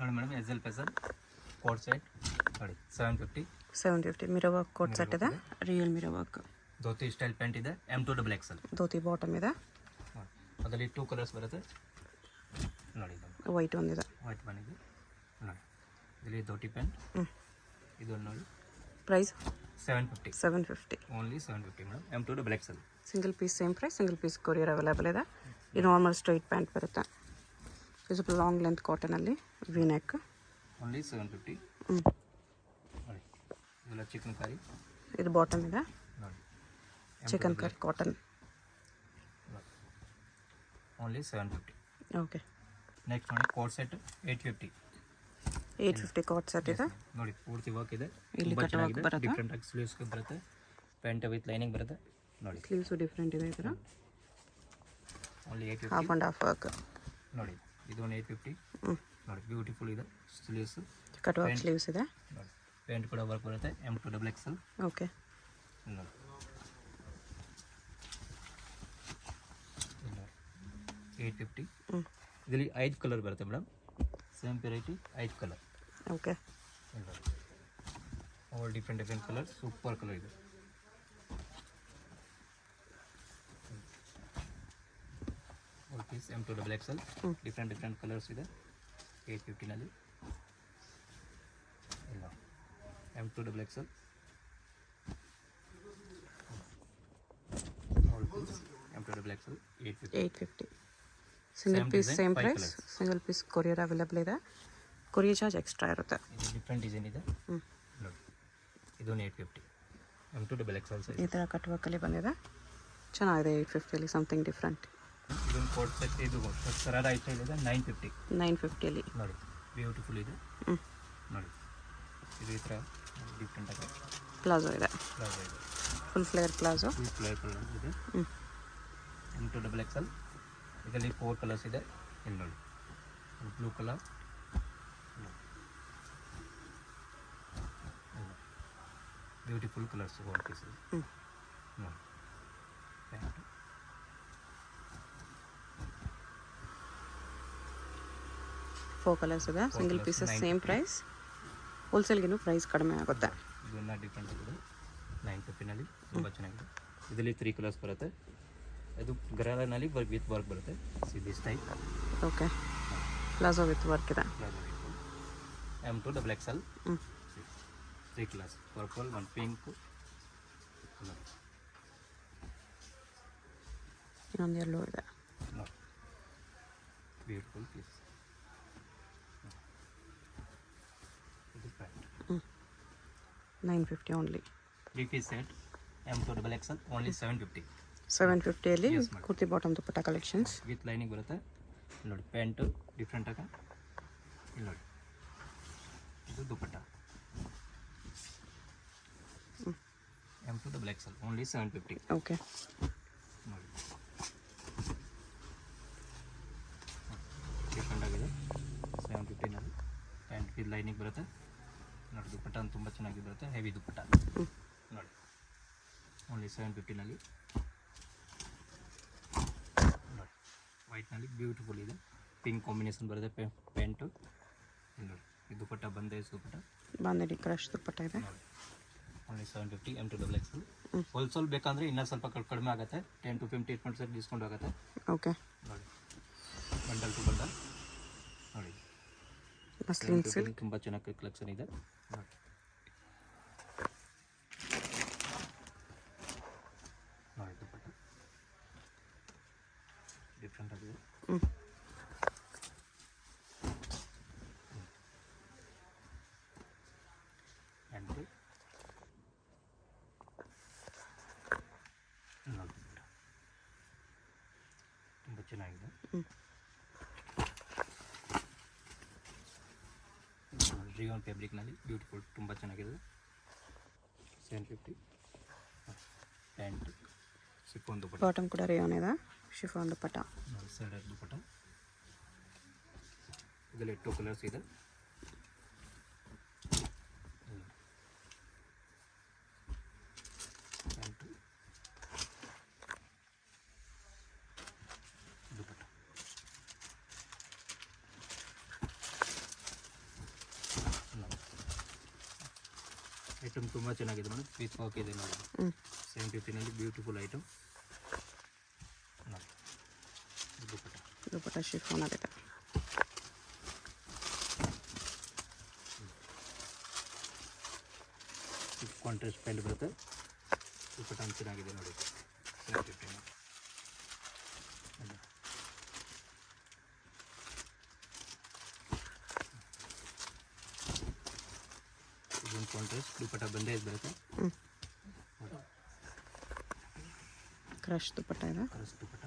ನೋಡಿ ಮೇಡಮ್ ಎಲ್ ಪೆಸಲ್ ಕೋಟ್ ಸೆಟ್ ನೋಡಿ 750 ಮಿರರ್ ವರ್ಕ್ ಕೋಟ್ ಸೆಟ್ ಇದೆ, real mirror work. Dhoti style pant ಇದೆ, M2XL ಧೋತಿ ಬಾಟಮ್ ಇದೆ. ಅದರಲ್ಲಿ 2 ಕಲರ್ಸ್ ಬರುತ್ತೆ ನೋಡಿ. ವೈಟ್ ಒಂದಿದೆ, ವೈಟ್ ಬಂದಿದೆ ನೋಡಿ. ಇದರಲ್ಲಿ ಧೋತಿ ಪ್ಯಾಂಟ್ ಇದು ನೋಡಿ. Price 750 only 750 madam. M2XL single piece same price, single piece courier available ಇದೆ. ಈ ನಾರ್ಮಲ್ ಸ್ಟ್ರೈಟ್ ಪ್ಯಾಂಟ್ ಬರುತ್ತೆ, ಇದು ಸ್ವಲ್ಪ ಲಾಂಗ್ ಲೆಂತ್ ಕಾಟನಲ್ಲಿ ವಿ ನೆಕ್, ಓನ್ಲಿ 750 ನೋಡಿ. ಇದೆಲ್ಲ ಚಿಕನ್ ಕರಿ, ಇದು ಬಾಟಮ್ ಇದೆ ನೋಡಿ, chikankari cotton, only 750. Okay. Next ನೋಡಿ ಕೋಟ್ ಸೆಟ್ 850 ಕೋಟ್ ಸೆಟ್ ಇದೆ ನೋಡಿ. ಪೂರ್ತಿ ವರ್ಕ್ ಇದೆ, ಇಲ್ಲಿ ಕಟ್ ವರ್ಕ್ ಬರುತ್ತೆ, ಡಿಫ್ರೆಂಟ್ ಆಗಿ ಸ್ಲೀವ್ಸ್ ಬರುತ್ತೆ, ಪ್ಯಾಂಟ್ ವಿತ್ ಲೈನಿಂಗ್ ಬರುತ್ತೆ ನೋಡಿ. ಸ್ಲೀವ್ಸ್ ಡಿಫ್ರೆಂಟ್ ಇದೆ, ಇದರ only 850. Half and half work ನೋಡಿ. ಇದು ಒಂದು 850 ನೋಡಿ. ಬ್ಯೂಟಿಫುಲ್ ಇದೆ ಸ್ಲೀವ್ಸ್, ಕಟ್ ವರ್ಕ್ ಸ್ಲೀವ್ಸ್ ಇದೆ ನೋಡಿ. ಪ್ಯಾಂಟ್ ಕೂಡ ವರ್ಕ್ ಬರುತ್ತೆ, M2XL ಓಕೆ. ನೋಡಿ 850. ಇದರಲ್ಲಿ 5 ಕಲರ್ ಬರುತ್ತೆ madam, same variety 5 colour. Okay. All different colour, super colour ಇದೆ. All piece M2XL different colours ಇದೆ 850ನಲ್ಲಿ. ಇಲ್ಲ M2XL all piece M2XL 850. Single piece same price, single piece courier available ಇದೆ, courier charge extra ಇರುತ್ತೆ. ಇದು different design ಇದೆ ನೋಡಿ. ಇದೊಂದು 850 M2XL ಸೈಜ್. ಈ ಥರ ಕಟ್ ವರ್ಕಲ್ಲಿ ಬಂದಿದೆ, ಚೆನ್ನಾಗಿದೆ. 850ಅಲ್ಲಿ ಸಮಥಿಂಗ್ ಡಿಫ್ರೆಂಟ್. ಇದೊಂದು ಕೋಟ್ ಸೆಟ್, ಇದು ಸರಾರ ಐತೆ ಇದೆ 950ಅಲ್ಲಿ ನೋಡಿ. ಬ್ಯೂಟಿಫುಲ್ ಇದೆ ನೋಡಿ. ಇದು ಈ ಥರ ಡಿಫ್ರೆಂಟ್ ಆಗಿ ಪ್ಲಾಜೋ ಇದೆ, full flare palazzo, full flare ಇದೆ M2XL. ಇದರಲ್ಲಿ 4 ಕಲರ್ಸ್ ಇದೆ, ಇಲ್ಲಿ ನೋಡಿ. Blue colour, beautiful colours, 1 piece ನೋಡಿ. ಪ್ಯಾಂಟ್ 4 ಕಲರ್ಸ್ ಇದೆ, ಸಿಂಗಲ್ ಪೀಸಸ್ ಸೇಮ್ ಪ್ರೈಸ್, ಹೋಲ್ಸೇಲ್ಗಿನ್ನೂ ಪ್ರೈಸ್ ಕಡಿಮೆ ಆಗುತ್ತೆ. ಇದನ್ನ ಡಿಫ್ರೆಂಟ್ ಇದೆ 950ನಲ್ಲಿ, ತುಂಬ ಚೆನ್ನಾಗಿದೆ. ಇದರಲ್ಲಿ 3 ಕಲರ್ಸ್ ಬರುತ್ತೆ. ಅದು ಗರಾರಲ್ಲಿ ವಿತ್ ವರ್ಕ್ ಬರುತ್ತೆ, this type. Okay. Palazzo with work ಇದೆ, M2XL 3 ಕಲರ್ಸ್, ಪರ್ಪಲ್, 1 ಪಿಂಕ್, ಇನ್ನೊಂದು ಎಲ್ಲೋ ಇದೆ ನೋಡಿ. Beautiful piece. ಇದು pant 950 only. 3 piece set M2XL only 750. 750ಅಲ್ಲಿ kurti bottom dupatta collections with lining ಬರುತ್ತೆ ನೋಡಿ. ಪ್ಯಾಂಟು ಡಿಫ್ರೆಂಟ್ ಆಗ ಇಲ್ಲಿ ನೋಡಿ. ಇದು ದುಪ್ಪಟ್ಟ M2XL ಓನ್ಲಿ 750. ಓಕೆ. ನೋಡಿ ಡಿಫ್ರೆಂಟ್ ಆಗಿದೆ 750ನಲ್ಲಿ. ಪ್ಯಾಂಟ್ ವಿತ್ ಲೈನಿಂಗ್ ಬರುತ್ತೆ ನೋಡಿ. ದುಪ್ಪಟ್ಟ ತುಂಬ ಚೆನ್ನಾಗಿ ಬರುತ್ತೆ, ಹೆವಿ ದುಪ್ಪಟ್ಟ ನೋಡಿ. ಓನ್ಲಿ 750ನಲ್ಲಿ ನೋಡಿ. ವೈಟ್ನಲ್ಲಿ ಬ್ಯೂಟಿಫುಲ್ ಇದೆ, ಪಿಂಕ್ ಕಾಂಬಿನೇಷನ್ ಬರುತ್ತೆ ಪ್ಯಾಂಟು ಇಲ್ಲಿ ನೋಡಿ. ಇದು ದುಪ್ಪಟ್ಟ ಬಂದೆ ದುಪ್ಪಟ್ಟ ಬಾಂಧಡಿ ಕ್ರಶ್ ದುಪ್ಪಟ್ಟ ಇದೆ ನೋಡಿ. Only 750 M2XL. ಹೋಲ್ಸೇಲ್ ಬೇಕಂದರೆ ಇನ್ನೂ ಸ್ವಲ್ಪ ಕಡಿಮೆ ಆಗುತ್ತೆ, 10 to 50% ಡಿಸ್ಕೌಂಟ್ ಆಗುತ್ತೆ. ಓಕೆ. ನೋಡಿ ಬಂಡಲ್ ಟು ಬಂಡಲ್ ನೋಡಿ. ಮಸ್ಲಿನ್ ಸಿಲ್ಕ್ ತುಂಬ ಚೆನ್ನಾಗಿ ಕಲೆಕ್ಷನ್ ಇದೆ ನೋಡಿ. ನೋಡಿ ದುಪ್ಪಟ್ಟ ಡಿಫ್ರೆಂಟ್ ಆಗಿದೆ. ಆ್ಯಂಡ್ ನೋಡಿ ತುಂಬ ಚೆನ್ನಾಗಿದೆ. ರಿಯಾನ್ ಫ್ಯಾಬ್ರಿಕ್ನಲ್ಲಿ ಬ್ಯೂಟಿಫುಲ್, ತುಂಬ ಚೆನ್ನಾಗಿದೆ. 750. ಪ್ಯಾಂಟ್ ಶಿಫಾನ್ ದುಪ್ಪಟ್ಟ, ಬಾಟಮ್ ಕೂಡ ರಿಯಾನ್ ಇದೆ, ಶಿಫಾನ್ ದುಪ್ಪಟ್ಟ ನೋಡಿ. ಸೈಡ್ ದುಪ್ಪಟ್ಟ ಇದರಲ್ಲಿ 2 ಕಲರ್ಸ್ ಇದೆ. ಪ್ಯಾಂಟು ದುಪ್ಪಟ್ಟ ಐಟಮ್ ತುಂಬ ಚೆನ್ನಾಗಿದೆ ಮೇಡಮ್, ವಿತ್ ವರ್ಕ್ ಇದೆ ನೋಡಿ. 750ನಲ್ಲಿ ಬ್ಯೂಟಿಫುಲ್ ಐಟಮ್ ನೋಡಿ. ದುಪ್ಪಟ್ಟ ದುಪ್ಪಟ್ಟ ಶಿಫಾನಲ್ಲಿದೆ. ಕಾಂಟ್ರಾಸ್ಟ್ ಪ್ಯಾಂಟ್ ಬರುತ್ತೆ. ದುಪ್ಪಟ್ಟ ಚೆನ್ನಾಗಿದೆ ನೋಡಿ. 750 ಇದೊಂದು ಕಾಂಟ್ರಾಸ್ಟ್ ದುಪ್ಪಟ್ಟ ಬಂದೇ ಬರುತ್ತೆ. ಕ್ರಶ್ ದುಪ್ಪಟ್ಟ ಇದೆ. ಕ್ರಶ್ ದುಪ್ಪಟ್ಟ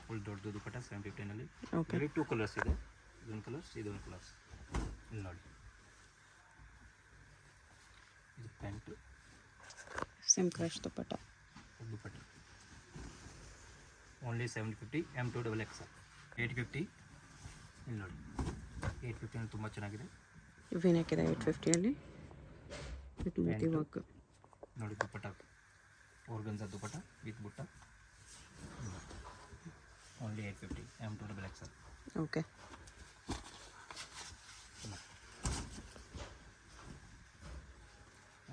ಫುಲ್ ದೊಡ್ಡದು ದುಪ್ಪಟ್ಟ 750ನಲ್ಲಿ. ಓಕೆ. ಇದರಲ್ಲಿ 2 ಕಲರ್ಸ್ ಇದೆ. ಇದೊಂದು ಕಲರ್ಸ್, ಇದೊಂದು ಕಲರ್ಸ್. ಇಲ್ಲಿ ನೋಡಿ, ಇದು ಪ್ಯಾಂಟು, ಸೇಮ್ ಕ್ರಶ್ ದುಪ್ಪಟ್ಟ. ದುಪ್ಪಟ್ಟ ಓನ್ಲಿ 750 M2XXL 850. ಇಲ್ಲಿ ನೋಡಿ 850ನಲ್ಲಿ ತುಂಬ ಚೆನ್ನಾಗಿದೆ. ವಿನೆಕ್ ಇದೆ 850ಯಲ್ಲಿ ವಿತ್ ಮೋತಿ ವರ್ಕ್ ನೋಡಿ. ದುಪ್ಪಟ್ಟ ಆರ್ಗನ್ಜಾ ದುಪ್ಪಟ್ಟ ವಿತ್ ಬುಟ್ಟ. Only 850 M2XXL. ಓಕೆ.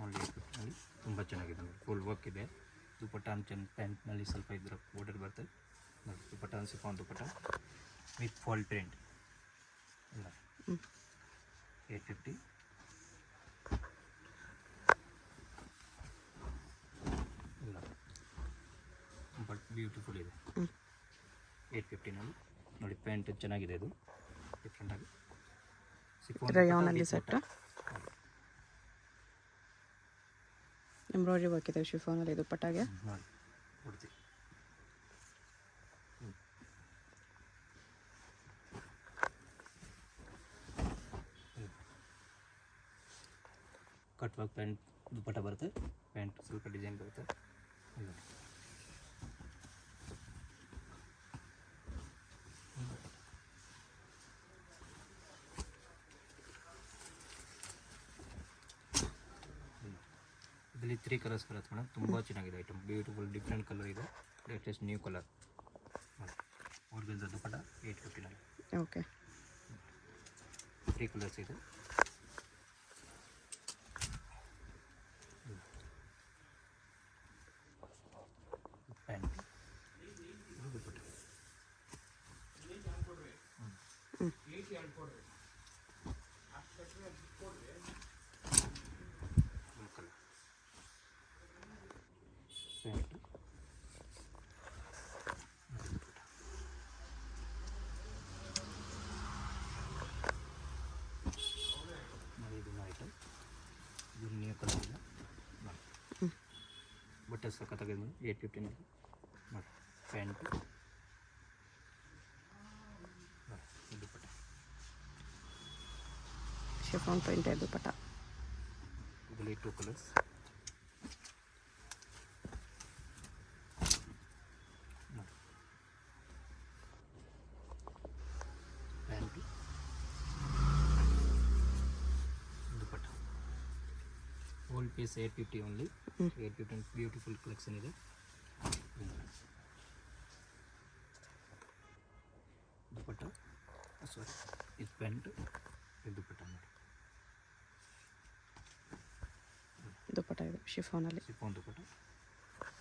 ಓನ್ಲಿ 850ನಲ್ಲಿ ತುಂಬ ಚೆನ್ನಾಗಿದೆ ನೋಡಿ. ಫುಲ್ ವರ್ಕ್ ಇದೆ. ದುಪ್ಪಟ್ಟ ಪ್ಯಾಂಟ್ನಲ್ಲಿ ಸ್ವಲ್ಪ ಇದರ ಬಾರ್ಡರ್ ಬರುತ್ತೆ ನೋಡಿ. Dupatta chiffon dupatta with fall print. ಇಲ್ಲ 850. ಇಲ್ಲ ಬಟ್ ಬ್ಯೂಟಿಫುಲ್ ಇದೆ. 850ನಲ್ಲಿ ನೋಡಿ. ಪ್ಯಾಂಟ್ ಚೆನ್ನಾಗಿದೆ, ಇದು ಡಿಫ್ರೆಂಟಾಗಿ ರಯಾನಲ್ಲಿ ಸೆಟ್. ಎಂಬ್ರಾಯ್ಡ್ರಿ ವರ್ಕ್ ಇದೆ ಶಿಫಾನಲ್ಲಿ ದುಪ್ಪಟ್ಟಾಗೆ. ನೋಡಿ ಕೊಡ್ತೀವಿ. ಕಟ್ ವರ್ಕ್ ಪ್ಯಾಂಟ್ ದುಪ್ಪಟ್ಟ ಬರುತ್ತೆ. ಪ್ಯಾಂಟ್ ಸ್ವಲ್ಪ ಡಿಸೈನ್ ಬರುತ್ತೆ. ಇದರಲ್ಲಿ 3 ಕಲರ್ಸ್ ಬರುತ್ತೆ ಮೇಡಮ್. ತುಂಬ ಚೆನ್ನಾಗಿದೆ ಐಟಮ್. ಬ್ಯೂಟಿಫುಲ್ ಡಿಫ್ರೆಂಟ್ ಕಲರ್ ಇದೆ. Latest new colour. ಆರ್ಗನ್ಜಾ ದುಪ್ಪಟ್ಟ 850ನಲ್ಲಿ. ಓಕೆ. 3 ಕಲರ್ಸ್ ಇದೆ. ಪ್ಯಾಂಟ್ ದುಪ್ಪಟ್ಟ ಕಲರ್. ಪ್ಯಾಂಟ್ ಇದನ್ನು ಐಟಮ್. ಇದು ನ್ಯೂ ಕಲರ್ ಇದೆ ನೋಡಿ. ಬಟ್ಟೆ ಸಖತ್ತಾಗಿದೆ ಮೇಡಮ್. 850ನಲ್ಲಿ ನೋಡಿ. ಪ್ಯಾಂಟು ನೋಡಿ. ದುಪ್ಪಟ್ಟ ಶಿಫಾನ್ ಪ್ರಿಂಟ್ ಇದೆ ದುಪ್ಪಟ್ಟ. ಇದರಲ್ಲಿ 2 colours. Pant dupatta whole piece 850 only. 850 beautiful collection ಇದೆ. ದುಪ್ಪಟ್ಟ ಸಾರಿ, ಇದು ಪ್ಯಾಂಟ್, ಇದು ದುಪ್ಪಟ್ಟ ನೋಡಿ. ದುಪ್ಪಟ್ಟ ಇದೆ ಶಿಫಾನಲ್ಲಿ. ಸಿಫಾನ್ ದುಪ್ಪಟ್ಟ.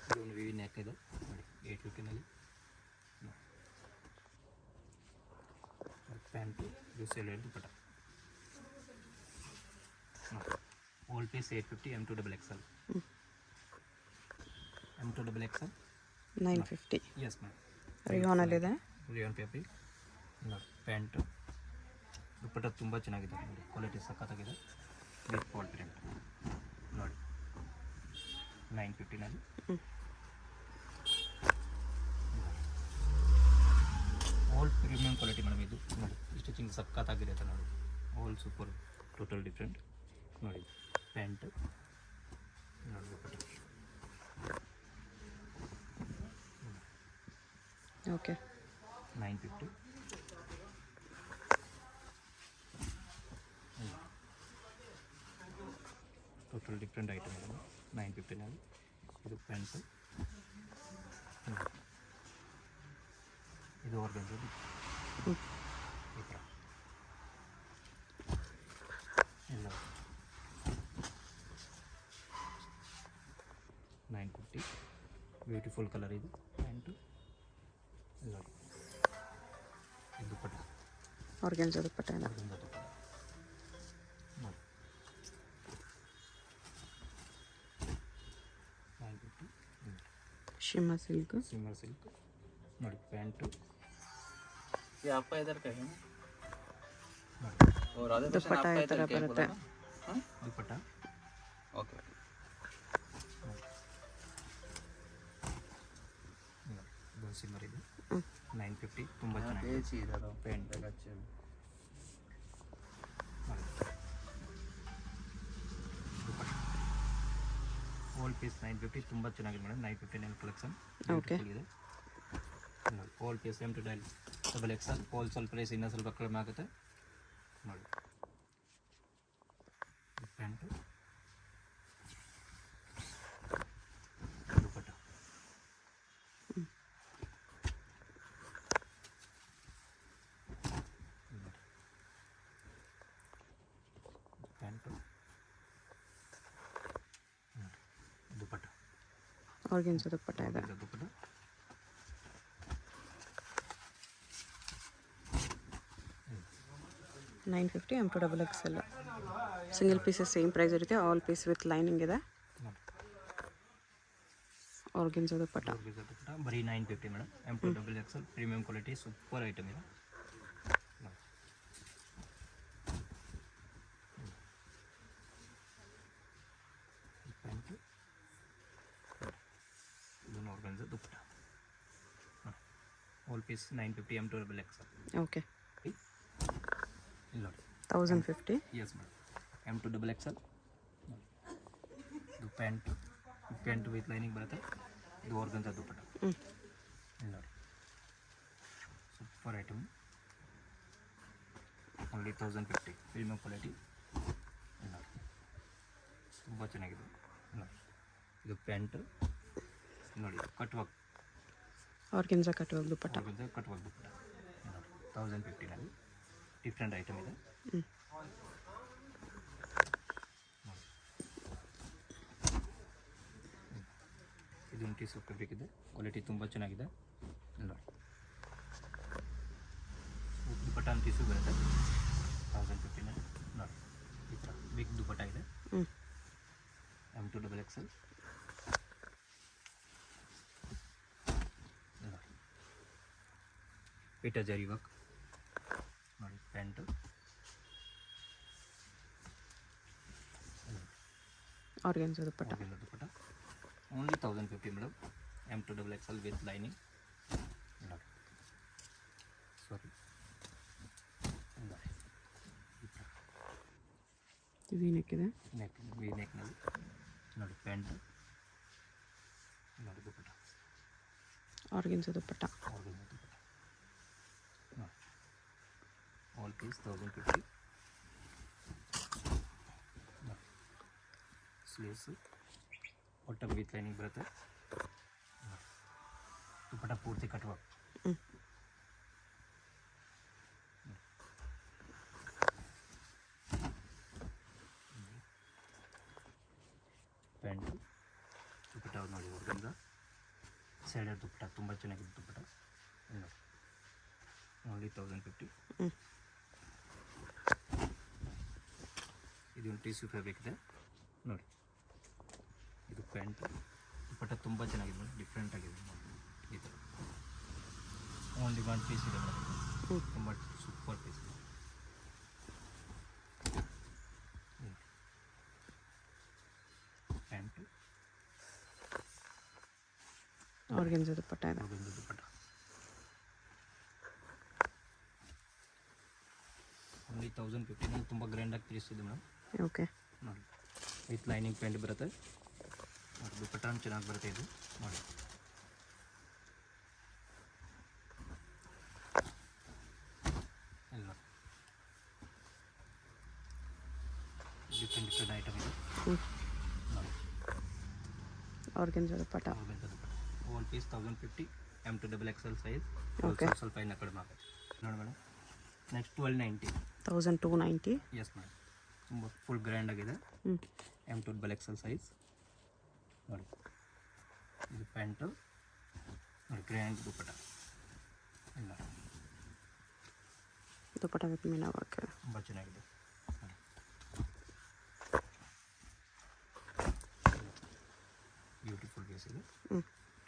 ಇದೊಂದು ವಿ ನೆಕ್ ಇದೆ ನೋಡಿ. 850ನಲ್ಲಿ ಪ್ಯಾಂಟು. ಇದು ಸೆಲೆಡ್ dupatta. Whole piece 850 M2XXL. M2XXL 950. Yes ma'am. ರಿಯಾನಲ್ಲಿದೆ. ರಿಯಾನ್ ಪೇಪಿ ನೋಡಿ. ಪ್ಯಾಂಟು ದುಪ್ಪಟ್ಟ ತುಂಬ ಚೆನ್ನಾಗಿದೆ ನೋಡಿ. ಕ್ವಾಲಿಟಿ ಸಖತ್ತಾಗಿದೆ ವಿತ್ ಫಾಲ್ ಪ್ರಿಂಟ್ ನೋಡಿ. 950ನಲ್ಲಿ ಆಲ್ ಪ್ರೀಮಿಯಂ ಕ್ವಾಲಿಟಿ ಮೇಡಮ್. ಇದು ನೋಡಿ ಸ್ಟಿಚಿಂಗ್ ಸಖತ್ತಾಗಿದೆ ಅಂತ ನೋಡಿ. ಆಲ್ ಸೂಪರ್, ಟೋಟಲ್ ಡಿಫ್ರೆಂಟ್ ನೋಡಿ. ಪ್ಯಾಂಟು ನೋಡಿ. ದುಪ್ಪಟ್ಟ ಓಕೆ. 950. ಟೋಟಲ್ ಡಿಫ್ರೆಂಟ್ ಐಟಮ್ ಇದೆ 950ನಲ್ಲಿ. ಇದು ಪ್ಯಾಂಟು. ಇದು ಆರ್ಗನ್ಜಾ ಈ ಥರ ಎಲ್ಲ ಬ್ಯೂಟಿಫುಲ್ ಕಲರ್ ಇದು ಪ್ಯಾಂಟು. ಇಲ್ಲ ಇದು ದುಪ್ಪಟ್ಟ, ಆರ್ಗೆನ್ಜಾ ದುಪ್ಪಟ್ಟ ಇದೆ. ಆರ್ಗೆನ್ಜಾ ದುಪ್ಪಟ್ಟ ನೋಡಿ 950. Shimmer silk. ಸಿಮ್ಮರ್ ಸಿಲ್ಕ್ ನೋಡಿ ಪ್ಯಾಂಟು. ये आपका इधर का है ना? ನೋಡಿ और राधे फैशन दुपट्टा आपका ये इधर तरह क्या बರುತ್ತೆ. बोला ना? हाँ? ದುಪ್ಪಟ್ಟ ओके ಇದು ಸಿಮ್ಮರ್ ಇದು ಹ್ಞೂ 950 ತುಂಬ हाँ, ಚೆನ್ನಾಗಿದೆ. ये चीज़ है पेंट. पेंट अच्छे ದುಪ್ಪಟ್ಟ ಹೋಲ್ ಪೀಸ್ 950 ತುಂಬ ಚೆನ್ನಾಗಿದೆ ಮೇಡಮ್. 959 collection Okay. ಇದೆ ನೋಡಿ. Whole piece M to double XL. Wholesale price ಇನ್ನೂ ಸ್ವಲ್ಪ ಕಡಿಮೆ ಆಗುತ್ತೆ ನೋಡಿ. ಪ್ಯಾಂಟು ದುಪ್ಪಟ್ಟ ಪ್ಯಾಂಟು ದುಪ್ಪಟ್ಟ ಆರ್ಗೆನ್ಜಾ ದುಪ್ಪಟ್ಟ ಇದೆ. Dupatta 950 M to double XL. Single pieces same price ಇರುತ್ತೆ. ಆಲ್ ಪೀಸ್ ವಿತ್ ಲೈನಿಂಗ್ ಇದೆ. ಆರ್ಗೆನ್ಜಾ ದುಪ್ಪಟ್ಟ. ದುಪ್ಪಟ್ಟ ಬರೀ 950 madam. M to double XL premium quality super item ಇದೆ. ಪ್ಯಾಂಟು ಇದು organza dupatta whole piece 950 M to double XL. Okay ಇಲ್ಲಿ ನೋಡಿ 1050. Yes madam. M to double XL ಇದು pant. Pant with lining ಬರುತ್ತೆ. ಇದು organza dupatta. ಹ್ಞೂ ಇಲ್ಲಿ ನೋಡಿ super item only 1050 premium quality. ಇಲ್ಲಿ ನೋಡಿ ತುಂಬ ಚೆನ್ನಾಗಿದೆ ನೋಡಿ. ಇದು ಪ್ಯಾಂಟು ನೋಡಿ ಕಟ್ ವರ್ಕ್ ಆರ್ಗೆನ್ಜಾ ಕಟ್ಟುವಾಗ ದುಪ್ಪಟ್ಟ. ಕಟ್ ವರ್ಕ್ ದುಪ್ಪಟ್ಟ ನೋಡಿ 1050ನಲ್ಲಿ ಡಿಫ್ರೆಂಟ್ ಐಟಮ್ ಇದೆ. ಹ್ಞೂ ಇದು ಟಿಶ್ಯೂ ಫ್ಯಾಬ್ರಿಕ್ ಇದೆ. ಕ್ವಾಲಿಟಿ ತುಂಬ ಚೆನ್ನಾಗಿದೆ ನೋಡಿ. ದುಪ್ಪಟ್ಟ ಟಿಶ್ಯೂ ಬರುತ್ತೆ 1050 ನೋಡಿ. ಈ ಥರ ಬಿಗ್ ದುಪ್ಪಟ್ಟ ಇದೆ. ಹ್ಞೂ M to ಡಬಲ್ XL ನೋಡಿ. ಪೀಟ ಜರಿ ವರ್ಕ್ ನೋಡಿ. Pant organza dupatta. Organza dupatta only 1050 madam. M to double XL with lining ನೋಡಿ. ಸಾರಿ ನೋಡಿ ಈ ಥರ ವಿ ನೆಕ್ ಇದೆ. ನೆಕ್ ವಿ ನೆಕ್ನಲ್ಲಿ ನೋಡಿ. ಪ್ಯಾಂಟು ನೋಡಿ ದುಪ್ಪಟ್ಟ ಆರ್ಗೆನ್ಜಾ ದುಪ್ಪಟ್ಟ. ಆರ್ಗೆನ್ಜಾ ದುಪ್ಪಟ್ಟ ನೋಡಿ. ಆಲ್ ಪೀಸ್ 1050 ನೋಡಿ. ಸ್ಲೀವ್ಸು ಒಟ್ಟ ವಿತ್ ಲೈನಿಂಗ್ ಬರುತ್ತೆ ನೋಡಿ. ದುಪ್ಪಟ್ಟ ಪೂರ್ತಿ ಕಟ್ಟುವ ಹ್ಞೂ ಪ್ಯಾಂಟು ದುಪ್ಪಟ್ಟ ನೋಡಿ. ಆರ್ಗೆನ್ಜಾ ಸೈಡರ್ ದುಪ್ಪಟ್ಟ ತುಂಬ ಚೆನ್ನಾಗಿದೆ ದುಪ್ಪಟ್ಟ ನೋಡಿ. ಓನ್ಲಿ 1050. ಹ್ಞೂ ಇದೊಂದು ಟಿಶ್ಯೂ ಫ್ಯಾಬ್ರಿಕ್ ಇದೆ ನೋಡಿ. ಇದು ಪ್ಯಾಂಟ್ ದುಪ್ಪಟ್ಟ ತುಂಬ ಚೆನ್ನಾಗಿದೆ ನೋಡಿ. ಡಿಫ್ರೆಂಟ್ ಆಗಿದೆ ನೋಡಿ. ಈ ಥರ ಓನ್ಲಿ ಒನ್ ಪೀಸ್ ಇದೆ ಮೇಡಮ್. ಹ್ಞೂ ತುಂಬ ಸೂಪರ್ ಪೀಸ್ ಇದೆ. ಪ್ಯಾಂಟು ಆರ್ಗೆನ್ಜಾ ದುಪ್ಪಟ್ಟ ಇದೆ. ಆರ್ಗೆನ್ಜಾ ದುಪ್ಪಟ್ಟ ಓನ್ಲಿ 1050 ತುಂಬ ಗ್ರ್ಯಾಂಡಾಗಿ ತಿಳಿಸ್ತಿದೆ ಮೇಡಮ್ ಓಕೆ ನೋಡಿ. ವಿತ್ ಲೈನಿಂಗ್ ಪ್ಯಾಂಟ್ ಬರುತ್ತೆ ನೋಡಿ. ದುಪ್ಪಟ್ಟ ಚೆನ್ನಾಗಿ ಬರುತ್ತೆ ಇದು ನೋಡಿ. ಎಲ್ಲ ಡಿಫ್ರೆಂಟ್ ಐಟಮ್ ಇದೆ ಹ್ಞೂ ನೋಡಿ. Organza dupatta. Organza dupatta whole piece 1050 M to double XL size. Okay. ಸ್ವಲ್ಪ ಇನ್ನು ಕಡಿಮೆ ಆಗುತ್ತೆ ನೋಡಿ ಮೇಡಮ್. ನೆಕ್ಸ್ಟ್ 1290. 1290. Yes madam. ತುಂಬ ಫುಲ್ ಗ್ರ್ಯಾಂಡ್ ಆಗಿದೆ. ಹ್ಞೂ M to double XL size ನೋಡಿ. ಇದು ಪ್ಯಾಂಟು ನೋಡಿ, ಗ್ರ್ಯಾಂಡ್ ದುಪ್ಪಟ್ಟ ಇಲ್ಲ, ದುಪ್ಪಟ್ಟ ವಿತ್ ಮೀನಾ ವರ್ಕ್. ತುಂಬ ಚೆನ್ನಾಗಿದೆ. ಬ್ಯೂಟಿಫುಲ್ ಪೀಸ್ ಇದು.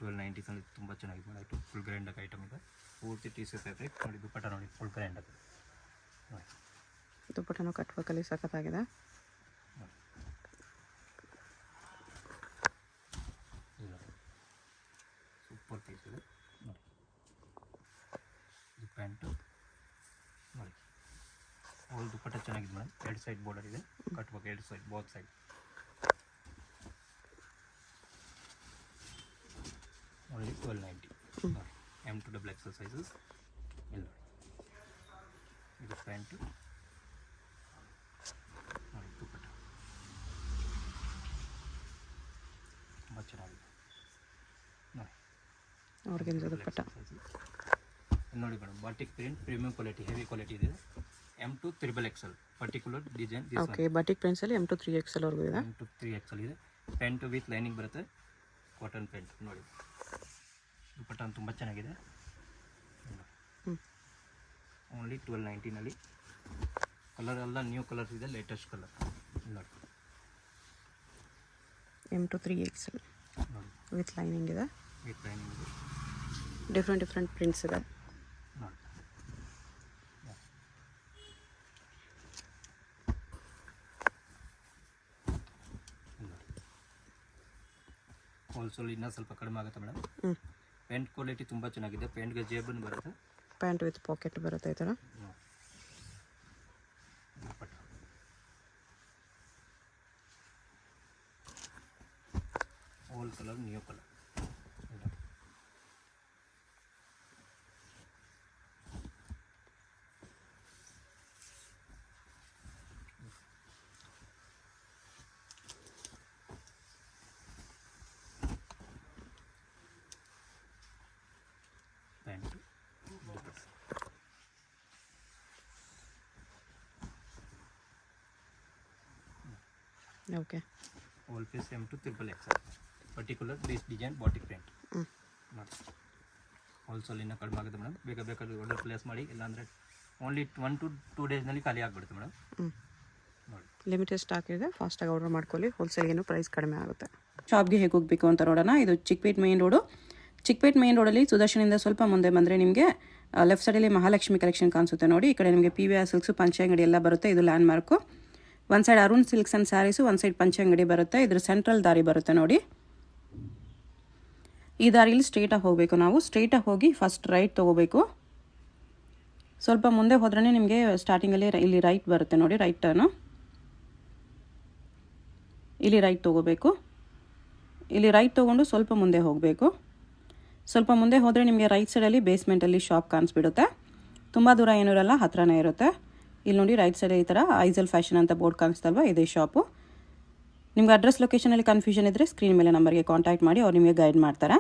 1290 ತುಂಬ ಚೆನ್ನಾಗಿದೆ ನೋಡಿ. ಫುಲ್ ಗ್ರ್ಯಾಂಡ್ ಆಗಿ ಐಟಮ್ ಇದೆ. ಪೂರ್ತಿ ಟಿ ಶರ್ಟ್ ಫ್ಯಾಬ್ರಿಕ್ ನೋಡಿ. ದುಪ್ಪಟ್ಟ ನೋಡಿ, ಫುಲ್ ಗ್ರ್ಯಾಂಡ್ ಆಗಿದೆ ನೋಡಿ. ದುಪ್ಪಟ್ಟನೂ ಕಟ್ಬೇಕಲ್ಲಿ ಸಖತ್ತಾಗಿದೆ. ಸೂಪರ್ ಪೀಸ್ ಇದೆ ನೋಡಿ. ಇದು ಪ್ಯಾಂಟು ನೋಡಿ, ಹೋಲ್ ದುಪ್ಪಟ್ಟ ಚೆನ್ನಾಗಿದೆ ಮೇಡಮ್. 2 ಸೈಡ್ ಬಾರ್ಡರ್ ಇದೆ, ಕಟ್ಬೇಕು 2 ಸೈಡ್, ಬೋತ್ ಸೈಡ್. ಓನ್ಲಿ 1290 ನೋಡಿ. M to XXL ಸೈಜಸ್ ಇಲ್ಲ. ಇದು ಪ್ಯಾಂಟು ನೋಡಿ, ದುಪ್ಪಟ್ಟ ತುಂಬ ಚೆನ್ನಾಗಿದೆ ನೋಡಿ. ಆರ್ಗೆನ್ಜಾ ದುಪ್ಪಟ್ಟ ನೋಡಿ madam. Batik print premium quality, heavy quality ಇದೆ. M to XXL particular design. Okay, batik ಪ್ರಿಂಟ್ಸಲ್ಲಿ M to 3XL ವರೆಗೂ ಇದೆ. M to 3XL ಇದೆ. ಪ್ಯಾಂಟು ವಿತ್ ಲೈನಿಂಗ್ ಬರುತ್ತೆ, ಕಾಟನ್ ಪ್ಯಾಂಟ್ ನೋಡಿ. ದುಪ್ಪಟ್ಟ ತುಂಬ ಚೆನ್ನಾಗಿದೆ. ಓನ್ಲಿ 1290 ಕಲರ್ ಎಲ್ಲ ನ್ಯೂ ಕಲರ್ಸ್ ಇದೆ, ಲೇಟೆಸ್ಟ್ ಕಲರ್ ನೋಡಿ. M to 3XL ನೋಡಿ, ವಿತ್ ಲೈನಿಂಗ್ ಇದೆ. ವಿತ್ ಲೈನಿಂಗ್ ಇದೆ. ಡಿಫ್ರೆಂಟ್ ಪ್ರಿಂಟ್ಸ್ ಇದೆ ನೋಡಿ. ಹೋಲ್ಸೇಲ್ ಇನ್ನೂ ಸ್ವಲ್ಪ ಕಡಿಮೆ ಆಗುತ್ತೆ ಮೇಡಮ್. ಪ್ಯಾಂಟ್ ಕ್ವಾಲಿಟಿ ತುಂಬ ಚೆನ್ನಾಗಿದೆ. ಪ್ಯಾಂಟ್ಗೆ ಜೇಬನ್ ಬರುತ್ತೆ, ಪ್ಯಾಂಟ್ ವಿತ್ ಪಾಕೆಟ್ ಬರುತ್ತೆ ಈ ಥರ. Dupatta all colour, new colour. Pant dupatta okay. Whole piece M to XXL particular base design batik pant ನೋಡಿ. ಹೋಲ್ಸೇಲ್ ಇನ್ನೂ ಕಡಿಮೆ ಆಗುತ್ತೆ ಮೇಡಮ್. ಬೇಕಾದ್ರೆ ಆರ್ಡರ್ ಪ್ಲೇಸ್ ಮಾಡಿ, ಇಲ್ಲಾಂದರೆ ಓನ್ಲಿ 1 to 2 ಡೇಸ್ನಲ್ಲಿ ಖಾಲಿ ಆಗಿಬಿಡುತ್ತೆ ಮೇಡಮ್ ನೋಡಿ. ಲಿಮಿಟೆಡ್ ಸ್ಟಾಕ್ ಇದೆ, ಫಾಸ್ಟಾಗಿ ಆರ್ಡರ್ ಮಾಡ್ಕೊಳ್ಳಿ. ಹೋಲ್ಸೇಲ್ಗೇನು ಪ್ರೈಸ್ ಕಡಿಮೆ ಆಗುತ್ತೆ. ಶಾಪ್ಗೆ ಹೇಗೆ ಹೋಗಬೇಕು ಅಂತ ನೋಡೋಣ. ಇದು Chickpet main road. Chickpet main ರೋಡಲ್ಲಿ ಸುದರ್ಶನಿಂದ ಸ್ವಲ್ಪ ಮುಂದೆ ಬಂದರೆ ನಿಮಗೆ ಲೆಫ್ಟ್ ಸೈಡಲ್ಲಿ ಮಹಾಲಕ್ಷ್ಮಿ ಕಲೆಕ್ಷನ್ ಕಾಣಿಸುತ್ತೆ ನೋಡಿ. ಈ ಕಡೆ ನಿಮಗೆ PVR ಸಿಲ್ಕ್ಸು, ಪಂಚೆ ಅಂಗಡಿ ಎಲ್ಲ ಬರುತ್ತೆ. ಇದು ಲ್ಯಾಂಡ್ ಮಾರ್ಕು. ಒಂದು side Arun silks and sarees, ಒಂದು ಸೈಡ್ ಪಂಚೆ ಅಂಗಡಿ ಬರುತ್ತೆ. ಇದ್ರ ಸೆಂಟ್ರಲ್ ದಾರಿ ಬರುತ್ತೆ ನೋಡಿ. ಈ ದಾರಿಯಲ್ಲಿ ಸ್ಟ್ರೇಟಾಗಿ ಹೋಗಬೇಕು ನಾವು. ಸ್ಟ್ರೇಟಾಗಿ ಹೋಗಿ ಫಸ್ಟ್ ರೈಟ್ ತೊಗೋಬೇಕು. ಸ್ವಲ್ಪ ಮುಂದೆ ಹೋದ್ರೇ ನಿಮಗೆ ಸ್ಟಾರ್ಟಿಂಗಲ್ಲಿ ಇಲ್ಲಿ ರೈಟ್ ಬರುತ್ತೆ ನೋಡಿ, ರೈಟ್ ಟರ್ನು. ಇಲ್ಲಿ ರೈಟ್ ತೊಗೋಬೇಕು. ಇಲ್ಲಿ ರೈಟ್ ತೊಗೊಂಡು ಸ್ವಲ್ಪ ಮುಂದೆ ಹೋಗಬೇಕು. ಸ್ವಲ್ಪ ಮುಂದೆ ಹೋದರೆ ನಿಮಗೆ ರೈಟ್ ಸೈಡಲ್ಲಿ ಬೇಸ್ಮೆಂಟಲ್ಲಿ ಶಾಪ್ ಕಾಣಿಸ್ಬಿಡುತ್ತೆ. ತುಂಬ ದೂರ ಏನೂ ಇರಲ್ಲ, ಹತ್ರನೇ ಇರುತ್ತೆ. ಇಲ್ಲಿ ನೋಡಿ ರೈಟ್ ಸೈಡ್ ಈ ಥರ ಐಸಲ್ ಫ್ಯಾಷನ್ ಅಂತ ಬೋರ್ಡ್ ಕಾಣಿಸ್ತಲ್ವ, ಇದೇ ಶಾಪು. ನಿಮ್ಗೆ ಅಡ್ರೆಸ್ ಲೊಕೇಶನಲ್ಲಿ ಕನ್ಫ್ಯೂಷನ್ ಇದ್ದರೆ ಸ್ಕ್ರೀನ್ ಮೇಲೆ ನಂಬರ್ಗೆ ಕಾಂಟ್ಯಾಕ್ಟ್ ಮಾಡಿ, ಅವ್ರು ನಿಮಗೆ ಗೈಡ್ ಮಾಡ್ತಾರೆ.